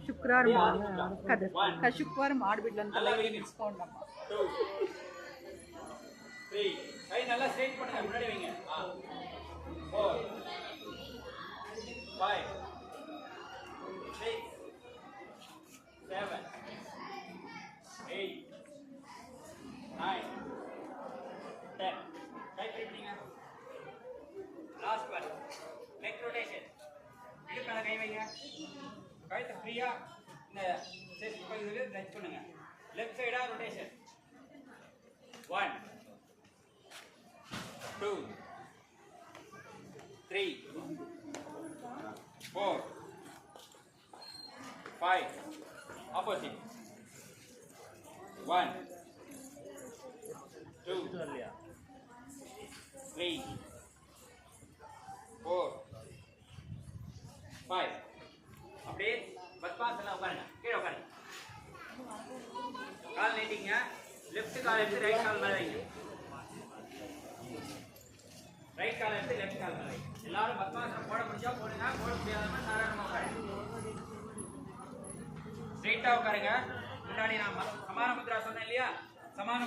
ಶುಕ್ರವಾರ ಶುಕ್ರವಾರ ಮಾಡಿಬಿಡ್ಲ ಅಂತ ನಿಲ್ಸ್ಕೊಂಡಮ್ಮ 2 3 கை நல்லா ஸ்ட்ரைட் பண்ணுங்க முன்னாடி வைங்க 4 5 6 7 8 9 10 கை பிடிங்க லாஸ்ட் ஒன் நெக் ரொட்டேஷன் இடுப்புல கை வைங்க கழுத்தை ஃப்ரீயா இந்த செஸ்ட் பகுதியில் டச் பண்ணுங்க லெஃப்ட் சைடா ரொட்டேஷன் 1 2 3 4 5 opposite 1 2 3 4 5 அப்படியே பத்மாசனா உட்காருங்க கீழே உட்காருங்க கால் நீட்டிங்க லெஃப்ட் கால் எடுத்து ரைட் கால் மேல வைங்க ரைட் கால் எடுத்து லெஃப்ட் கால் மேல வைங்க எல்லாரும் பத்மாசனம் போட முடிஞ்சா போடுங்க போட முடியாதவங்க சாதாரணமா உட்காருங்க ஸ்ட்ரைட்டா உட்காருங்க முன்னாடி நான் சமான முத்ரா சொன்னேன் இல்லையா சமான